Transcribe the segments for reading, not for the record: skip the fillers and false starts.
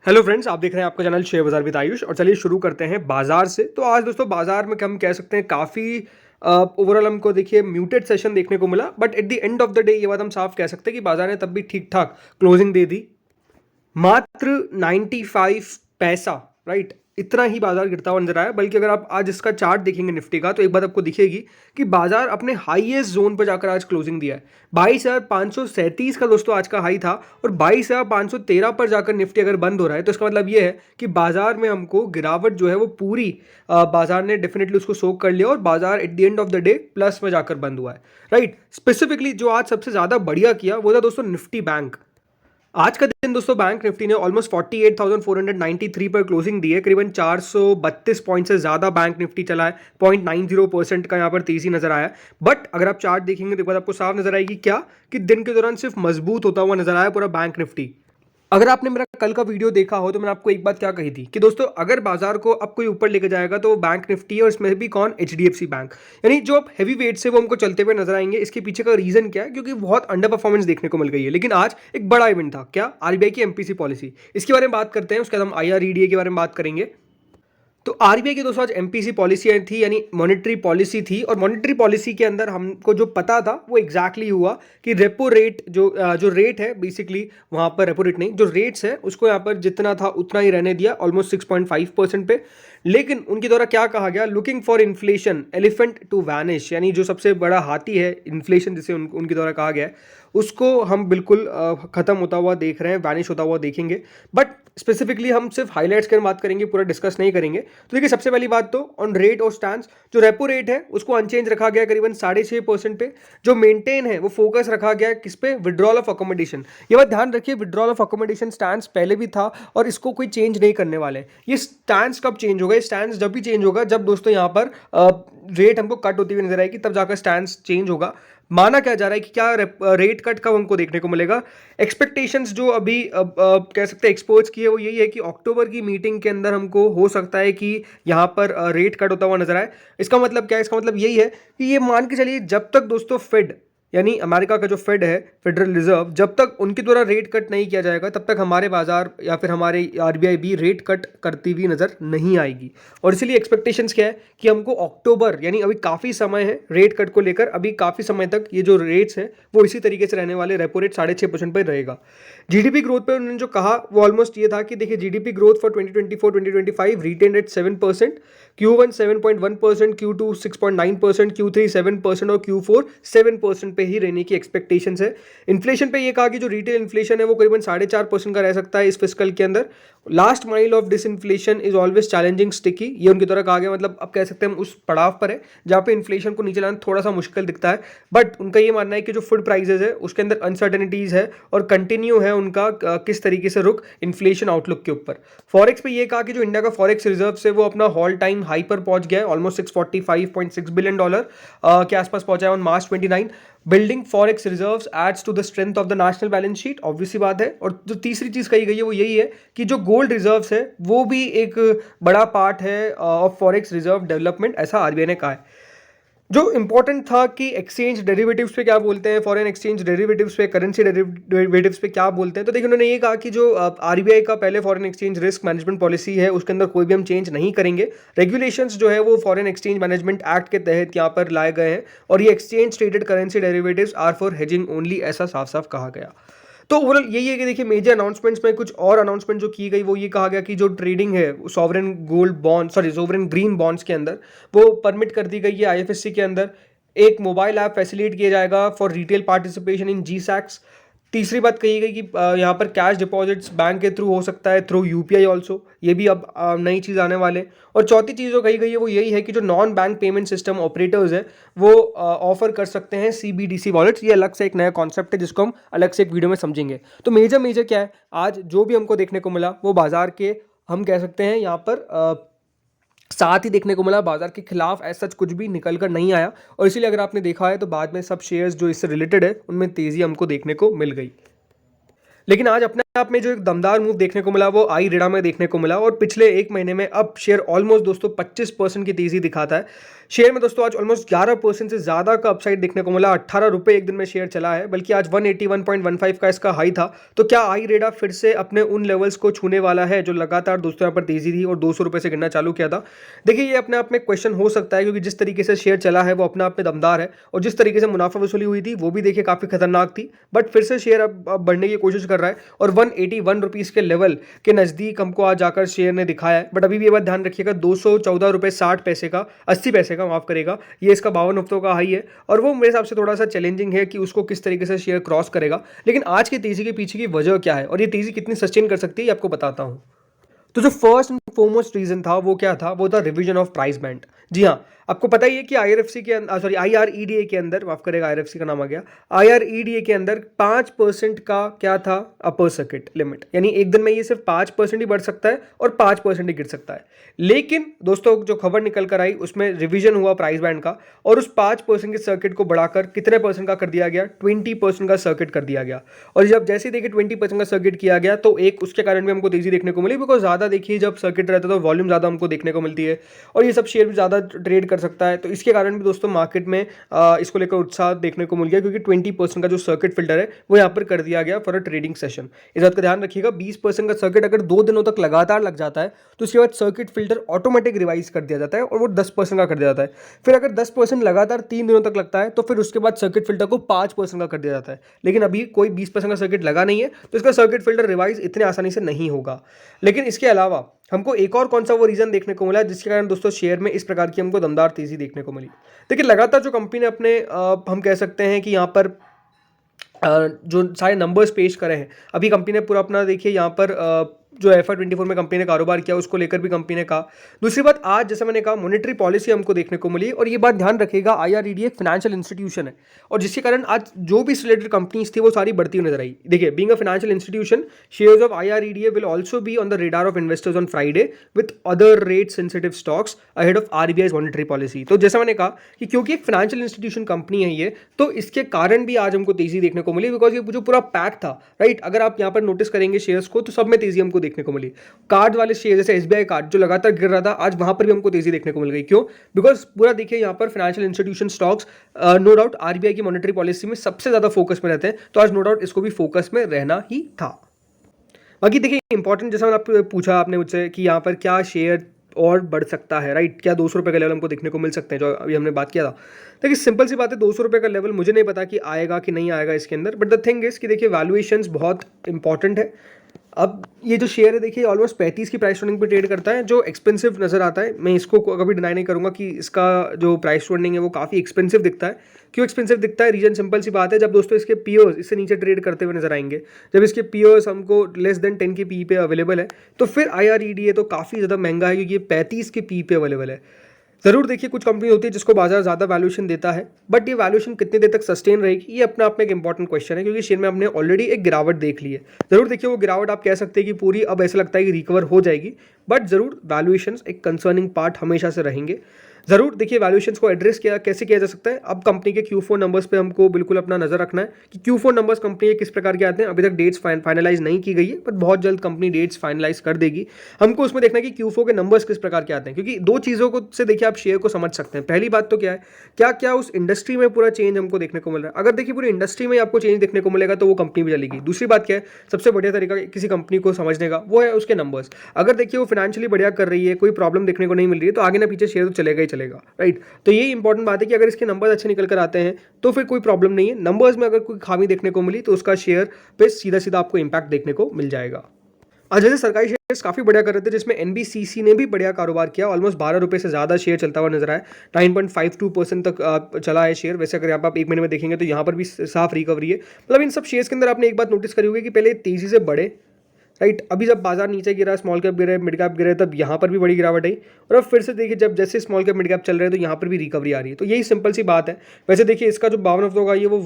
Hello friends, आप देख रहे हैं आपका चैनल शेयर बाजार विद आयुष। और चलिए शुरू करते हैं बाजार से। तो आज दोस्तों बाजार में हम कह सकते हैं काफ़ी ओवरऑल हमको देखिए म्यूटेड सेशन देखने को मिला, but at the end of the day ये बात हम साफ कह सकते हैं कि बाजार ने तब भी ठीक ठाक क्लोजिंग दे दी। मात्र 95 पैसा, राइट, इतना ही बाजार गिरता हुआ नजर आया। बल्कि अगर आप आज इसका चार्ट देखेंगे निफ्टी का, तो एक बात आपको दिखेगी कि बाजार अपने हाईएस्ट जोन पर जाकर आज क्लोजिंग दिया है। 22,537 का दोस्तों आज का हाई था, और 22,513 पर जाकर निफ्टी अगर बंद हो रहा है, तो इसका मतलब ये है कि बाजार में हमको गिरावट जो है वो पूरी बाजार ने डेफिनेटली उसको सोक कर लिया, और बाजार at the end of the debt plus में जाकर बंद हुआ है। राइट, स्पेसिफिकली जो आज सबसे ज्यादा बढ़िया किया वो था दोस्तों निफ्टी बैंक। आज का दिन दोस्तों बैंक निफ्टी ने ऑलमोस्ट 48,493 पर क्लोजिंग दी है। करीबन 432 पॉइंट से ज्यादा बैंक निफ्टी चला है। 0.90% का यहाँ पर तेजी नजर आया। बट अगर आप चार्ट देखेंगे तो एक बात आपको साफ नजर आएगी क्या, कि दिन के दौरान सिर्फ मजबूत होता हुआ नजर आया पूरा बैंक निफ्टी। अगर आपने मेरा कल का वीडियो देखा हो तो मैंने आपको एक बात क्या कही थी कि दोस्तों अगर बाजार को अब कोई ऊपर लेके जाएगा तो वो बैंक निफ्टी है, और इसमें भी कौन, एचडीएफसी बैंक। यानी जो अब हैवी वेट से वो हमको चलते हुए नजर आएंगे। इसके पीछे का रीजन क्या है, क्योंकि बहुत अंडर परफॉर्मेंस देखने को मिल गई है। लेकिन आज एक बड़ा इवेंट था, क्या, आरबीआई की एमपीसी पॉलिसी, इसके बारे में बात करते हैं। उसके बाद हम आईआरईडीए के बारे में बात करेंगे। तो आरबीआई की दोस्तों आज एमपीसी पॉलिसी थी, यानी मॉनेटरी पॉलिसी थी। और मॉनेटरी पॉलिसी के अंदर हमको जो पता था वो एग्जैक्टली हुआ कि रेपो रेट जो रेट है, बेसिकली वहां पर रेपो रेट नहीं, जो रेट्स है उसको यहाँ पर जितना था उतना ही रहने दिया, ऑलमोस्ट 6.5% पे। लेकिन उनके द्वारा क्या कहा गया, looking for inflation elephant to vanish, यानी जो सबसे बड़ा हाथी है इन्फ्लेशन, जिसे उनके द्वारा कहा गया है, उसको हम बिल्कुल खत्म होता हुआ देख रहे हैं, वैनिश होता हुआ देखेंगे। बट स्पेसिफिकली हम सिर्फ हाईलाइट्स की बात करेंगे, पूरा डिस्कस नहीं करेंगे। तो देखिए, सबसे पहली बात तो ऑन रेट और स्टैंड, जो रेपो रेट है उसको अनचेंज रखा गया करीबन 6.5% पे। जो मेंटेन है वो फोकस रखा गया किस पे, विड्रॉल ऑफ अकोमोडेशन। ये बात ध्यान रखिए, विड्रॉल ऑफ अकोमोडेशन स्टैंड पहले भी था और इसको कोई चेंज नहीं करने वाले। ये स्टैंड कब चेंज होगा, स्टैंड जब भी चेंज होगा जब दोस्तों यहाँ पर रेट हमको कट होती हुई नजर आएगी, तब जाकर स्टैंड चेंज होगा। माना क्या जा रहा है कि क्या रेट कट कब हमको देखने को मिलेगा। एक्सपेक्टेशंस जो अभी कह सकते हैं एक्सपर्ट्स की है, वो यही है कि अक्टूबर की मीटिंग के अंदर हमको हो सकता है कि यहाँ पर रेट कट होता हुआ नजर आए। इसका मतलब क्या है, इसका मतलब यही है कि ये मान के चलिए जब तक दोस्तों फेड, यानी अमेरिका का जो फेड है, फेडरल रिजर्व, जब तक उनके द्वारा रेट कट नहीं किया जाएगा तब तक हमारे बाजार या फिर हमारे आरबीआई भी रेट कट करती हुई नजर नहीं आएगी। और इसीलिए एक्सपेक्टेशंस क्या है कि हमको अक्टूबर, यानी अभी काफ़ी समय है रेट कट को लेकर, अभी काफ़ी समय तक ये जो रेट्स हैं वो इसी तरीके से रहने वाले, रेपो रेट 6.5% पर रहेगा। जीडीपी ग्रोथ पर उन्होंने जो कहा वो ऑलमोस्ट ये था कि देखिए, GDP growth for 2024-2025 retain at 7%, Q1 7.1%, Q2 6.9%, Q3 7% और Q4 7% पे ही रहने की एक्सपेक्टेशंस है। इन्फ्लेशन पे ये कहा कि जो रिटेल इन्फ्लेशन है वो करीबन 4.5% का रह सकता है इस फिस्कल के अंदर। Last mile of disinflation is always challenging sticky, ये उनकी तरह कहा गया। मतलब अब कह सकते हैं हम उस पड़ाव पर है जहाँ पे इन्फ्लेशन को नीचे लाना थोड़ा सा मुश्किल दिखता है। बट उनका ये मानना है कि जो फूड प्राइसेस है उसके अंदर अनसर्टेनिटीज है, और कंटिन्यू है उनका किस तरीके से रुख इन्फ्लेशन आउटलुक के ऊपर। फॉरेक्स पे ये कहा कि जो इंडिया का फॉरेक्स रिजर्व है वो अपना हॉल टाइम हाई पर पहुंच गया है, ऑलमोस्ट $645.6 बिलियन के आसपास पहुंचा है on March 29। Building forex reserves adds to the strength of the national balance sheet, obvious सी बात है। और जो तीसरी चीज कही गई है वो यही है कि जो गोल्ड रिजर्व्स है वो भी एक बड़ा पार्ट है ऑफ फॉरेक्स रिजर्व डेवलपमेंट, ऐसा आरबीआई ने कहा है। जो इंपॉर्टेंट था कि एक्सचेंज डेरिवेटिव्स पे क्या बोलते हैं, फॉरेन एक्सचेंज डेरिवेटिव्स पे, करेंसी डेरिवेटिव्स पे क्या बोलते हैं। तो देखिए, उन्होंने ये कहा कि जो आरबीआई का पहले foreign exchange risk management policy है उसके अंदर कोई भी हम चेंज नहीं करेंगे। रेगुलेशंस जो है वो फॉरेन एक्सचेंज मैनेजमेंट एक्ट के तहत यहाँ पर लाए गए हैं, और ये exchange traded currency derivatives are for hedging only, ऐसा साफ साफ कहा गया। तो ओवरऑल यही है कि देखिए, मेजर अनाउंसमेंट्स में कुछ और अनाउंसमेंट जो की गई वो ये कहा गया कि जो ट्रेडिंग है sovereign gold bond, sorry sovereign green bonds के अंदर वो परमिट कर दी गई है आईएफएससी के अंदर। एक मोबाइल ऐप फैसिलिटेट किया जाएगा फॉर रिटेल पार्टिसिपेशन इन जीसैक्स। तीसरी बात कही गई कि यहाँ पर कैश डिपॉजिट्स बैंक के थ्रू हो सकता है, थ्रू यूपीआई ऑल्सो, ये भी अब नई चीज़ आने वाले। और चौथी चीज़ जो कही गई है वो यही है कि जो non bank payment system operators है वो ऑफर कर सकते हैं सीबीडीसी वॉलेट्स। ये अलग से एक नया कॉन्सेप्ट है जिसको हम अलग से एक वीडियो में समझेंगे। तो मेजर क्या है, आज जो भी हमको देखने को मिला वो बाजार के, हम कह सकते हैं यहाँ पर साथ ही देखने को मिला, बाजार के खिलाफ ऐसा कुछ भी निकल कर नहीं आया। और इसीलिए अगर आपने देखा है तो बाद में सब शेयर्स जो इससे रिलेटेड है उनमें तेजी हमको देखने को मिल गई। लेकिन आज अपना आप में जो एक दमदार मूव देखने को मिला वो आई रेडा में देखने को मिला और पिछले एक महीने में अब शेयर ऑलमोस्ट दोस्तों 25% की तेजी दिखाता है। शेयर में दोस्तों आज ऑलमोस्ट 11% से ज़्यादा का अपसाइड देखने को मिला। 18 रुपये एक दिन में शेयर चला है, बल्कि आज 181.15 का इसका हाई था। तो क्या आई रेडा फिर से अपने उन लेवल्स को छूने वाला है जो लगातार दोस्तों यहाँ पर तेजी थी और 200 रुपये से गिरना चालू किया था? देखिए, ये अपने आप में क्वेश्चन हो सकता है, क्योंकि जिस तरीके से शेयर चला है वो अपने आप में दमदार है और जिस तरीके से मुनाफा वसूली हुई थी वो भी देखिए काफ़ी खतरनाक थी। बट फिर से शेयर अब बढ़ने की कोशिश कर रहा है और 181 रुपीज़ के लेवल के नज़दीक हमको आज जाकर शेयर ने दिखाया है। बट अभी भी ये बात ध्यान रखिएगा, 214 रुपये 60 पैसे का 80 पैसे का माफ़ करेगा, ये इसका 52 हफ्तों का हाई है और वो मेरे हिसाब से थोड़ा सा चैलेंजिंग है कि उसको किस तरीके से शेयर क्रॉस करेगा। लेकिन आज की तेज़ी के पीछे की वजह क्या है और ये तेज़ी कितनी सस्टेन कर सकती है, ये आपको बताता हूँ। तो जो फर्स्ट एंड फोरमोस्ट रीजन था वो क्या था? वो था रिवीजन ऑफ प्राइस बैंड। जी हाँ, आपको पता ही है कि आईआरएफसी के सॉरी आईआरईडीए के अंदर, माफ करेगा आईआरएफसी का नाम आ गया, आईआरईडीए के अंदर 5% का क्या था? अपर सर्किट लिमिट, यानी एक दिन में ये सिर्फ 5% ही बढ़ सकता है और 5% ही गिर सकता है। लेकिन दोस्तों जो खबर निकल कर आई उसमें रिवीजन हुआ प्राइस बैंड का और उस 5% के सर्किट को बढ़ाकर कितने परसेंट का कर दिया गया? 20% का सर्किट कर दिया गया। और जब जैसे ही देखिए 20% का सर्किट किया गया तो एक उसके कारण भी हमको तेजी देखने को मिली, बिकॉज ज़्यादा देखिए जब सर्किट रहता है तो वॉल्यूम ज़्यादा हमको देखने को मिलती है और ये सब शेयर भी ज़्यादा ट्रेड कर सकता है। तो इसके कारण भी दोस्तों मार्केट में इसको लेकर उत्साह देखने को मिल गया, क्योंकि 20% का जो सर्किट फिल्टर है वो यहाँ पर कर दिया गया फॉर अ ट्रेडिंग सेशन। इस बात का ध्यान रखिएगा, 20% का सर्किट अगर 2 दिनों तक लगातार लग जाता है तो उसके बाद सर्किट फिल्टर ऑटोमेटिक रिवाइज कर दिया जाता है और वो 10% का कर दिया जाता है। फिर अगर 10% लगातार 3 दिनों तक लगता है तो फिर उसके बाद सर्किट फिल्टर को 5% का कर दिया जाता है। लेकिन अभी कोई 20% का सर्किट लगा नहीं है तो इसका सर्किट फिल्टर रिवाइज इतने आसानी से नहीं होगा। लेकिन इसके अलावा हमको एक और कौन सा वो रीजन देखने को मिला जिसके कारण दोस्तों शेयर में इस प्रकार की हमको दमदार तेजी देखने को मिली? देखिए, लगातार जो कंपनी ने अपने हम कह सकते हैं कि यहाँ पर जो सारे नंबर्स पेश करे हैं, अभी कंपनी ने पूरा अपना देखिए यहाँ पर जो FY24 में कंपनी ने कारोबार किया उसको लेकर भी कंपनी ने कहा। दूसरी बात, आज जैसे मैंने कहा मॉनेटरी पॉलिसी हमको देखने को मिली और ये बात ध्यान रखिएगा, आईआरईडी एक फाइनेंशियल इंस्टीट्यूशन है और जिसके कारण आज जो भी रिलेटेड कंपनीज थी वो सारी बढ़ती हुई नजर आई। देखिए, being a financial institution, shares of IRED will also be on the radar of investors on Friday with other rate sensitive stocks ahead of RBI's monetary policy. तो जैसा मैंने कहा कि क्योंकि एक फाइनेंशियल इंस्टीट्यूशन कंपनी है ये, तो इसके कारण भी आज हमको तेजी देखने को मिली, बिकॉज ये जो पूरा पैक था, राइट, अगर आप यहाँ पर नोटिस करेंगे शेयर्स को तो सब में तेजी हमको देखने को मिली। कार्ड वाले शेयर जैसे एसबीआई कार्ड जो लगातार गिर रहा था, आज वहां पर भी हमको तेजी देखने को मिल गई। क्यों? बिकॉज पूरा देखिए यहाँ पर financial institution stocks no doubt RBI की मॉनेटरी पॉलिसी में सबसे ज्यादा फोकस में रहते हैं, तो आज नो डाउट इसको भी फोकस में रहना ही था। बाकी देखिए इंपॉर्टेंट, जैसा आपने पूछा आपने मुझसे कि यहाँ पर क्या शेयर और बढ़ सकता है, राइट, क्या 200 रुपये का लेवल हमको देखने को मिल सकते हैं, जो अभी हमने बात किया था। देखिए सिंपल सी बात है, 200 रुपये का लेवल मुझे नहीं पता कि आएगा कि नहीं आएगा इसके अंदर, बट द थिंग इज कि देखिए वैल्यूएशंस बहुत इंपॉर्टेंट है। अब ये जो शेयर है देखिए ऑलमोस्ट 35 की प्राइस ट्रेडिंग पे ट्रेड करता है, जो एक्सपेंसिव नज़र आता है। मैं इसको कभी डिनाई नहीं करूंगा कि इसका जो प्राइस ट्रेडिंग है वो काफ़ी एक्सपेंसिव दिखता है। क्यों एक्सपेंसिव दिखता है? रीजन सिंपल सी बात है, जब दोस्तों इसके पीओर्स इससे नीचे ट्रेड करते हुए नजर आएंगे, जब इसके पीओर्स हमको लेस देन 10 के पी पे अवेलेबल है, तो फिर आईआरईडीए तो काफ़ी ज़्यादा महंगा है क्योंकि ये 35 के पी पे अवेलेबल है। जरूर देखिए कुछ कंपनी होती है जिसको बाजार ज़्यादा वैल्यूएशन देता है, बट ये वैल्यूएशन कितनी देर तक सस्टेन रहेगी ये अपने आप में एक इंपॉर्टेंट क्वेश्चन है, क्योंकि शेयर में हमने ऑलरेडी एक गिरावट देख ली है। जरूर देखिए वो गिरावट आप कह सकते हैं कि पूरी अब ऐसा लगता है कि रिकवर हो जाएगी, बट जरूर वैल्यूएशंस एक कंसर्निंग पार्ट हमेशा से रहेंगे। जरूर देखिए वैल्यूएशंस को एड्रेस कैसे किया जा सकता है। अब कंपनी के Q4 नंबर्स पे हमको बिल्कुल अपना नजर रखना है कि Q4 नंबर्स कंपनी के किस प्रकार के आते हैं। अभी तक डेट्स फाइनलाइज नहीं की गई है, पर बहुत जल्द कंपनी डेट्स फाइनलाइज कर देगी। हमको उसमें देखना है कि Q4 के नंबर्स किस प्रकार के आते हैं, क्योंकि दो चीज़ों को से देखिए आप शेयर को समझ सकते हैं। पहली बात तो क्या है, क्या क्या उस इंडस्ट्री में पूरा चेंज हमको देखने को मिल रहा है। अगर देखिए पूरी इंडस्ट्री में आपको चेंज देखने को मिलेगा तो वो कंपनी भी चलेगी। दूसरी बात क्या है, सबसे बढ़िया तरीका किसी कंपनी को समझने का वो है उसके नंबर्स। अगर देखिए वो फाइनेंशियली बढ़िया कर रही है, कोई प्रॉब्लम देखने को नहीं मिल रही है, तो आगे ना पीछे शेयर तो चलेगा ही चलेगा, राइट। तो ये इंपॉर्टेंट बात है कि अगर इसके नंबर्स अच्छे निकल कर आते हैं तो फिर कोई प्रॉब्लम नहीं है। नंबर्स में अगर कोई खामी देखने को मिली तो उसका शेयर पे सीधा सीधा आपको इंपैक्ट देखने को मिल जाएगा। आज जैसे सरकारी शेयर्स काफी बढ़िया कर रहे थे, जिसमें एनबीसीसी ने भी बढ़िया कारोबार किया। ऑलमोस्ट 12 रुपये से ज्यादा शेयर चलता हुआ नजर आया, 9.52% तक चला है शेयर। वैसे अगर यहाँ पर आप एक महीने में देखेंगे तो यहाँ पर भी साफ रिकवरी है। मतलब इन सब शेयर्स के अंदर आपने एक बात नोटिस करी होगी कि पहले तेजी से बढ़े, राइट, अभी जब बाजार नीचे गिरा, स्मॉल कैप गिरे, मिड कैप गिरे, तब यहाँ पर भी बड़ी गिरावट आई और अब फिर से देखिए जब जैसे स्मॉल कैप मिड कैप चल रहे हैं तो यहाँ पर भी रिकवरी आ रही है। तो यही सिंपल सी बात है। वैसे देखिए इसका जो 52 हफ्तों का ये वो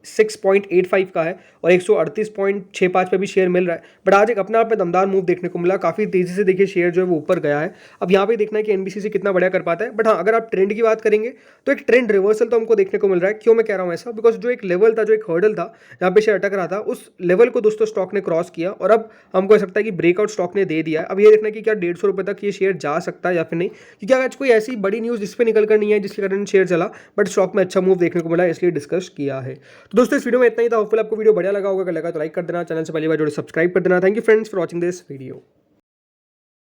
136.85 का है और 138.65 पे भी शेयर मिल रहा है। बट आज एक अपने आप में दमदार मूव देखने को मिला, काफ़ी तेज़ी से देखिए शेयर जो है वो ऊपर गया है। अब यहाँ पे देखना है कि एनबीसीसी कितना बढ़िया कर पाता है। बट हाँ, अगर आप ट्रेंड की बात करेंगे तो एक ट्रेंड रिवर्सल तो हमको देखने को मिल रहा है। क्यों मैं कह रहा हूँ ऐसा? बिकॉज जो एक लेवल था, जो एक हर्डल था जहाँ पे शेयर अटक रहा था, उस लेवल को दोस्तों स्टॉक ने क्रॉस किया और अब हमको ऐसा लगता है कि ब्रेकआउट स्टॉक ने दे दिया है। अब ये देखना है कि क्या 150 रुपये तक ये शेयर जा सकता है या फिर नहीं, क्योंकि आज कोई ऐसी बड़ी न्यूज़ जिस पे निकल कर नहीं है जिसके कारण शेयर चला, बट स्टॉक में अच्छा मूव देखने को मिला, इसलिए डिस्कस किया है। तो दोस्तों इस वीडियो में इतना ही था। होपफुल आपको वीडियो बढ़िया लगा होगा। अगर लगा तो लाइक कर देना, चैनल से पहली बार जोड़े सब्सक्राइब कर देना। Thank you friends for watching this video.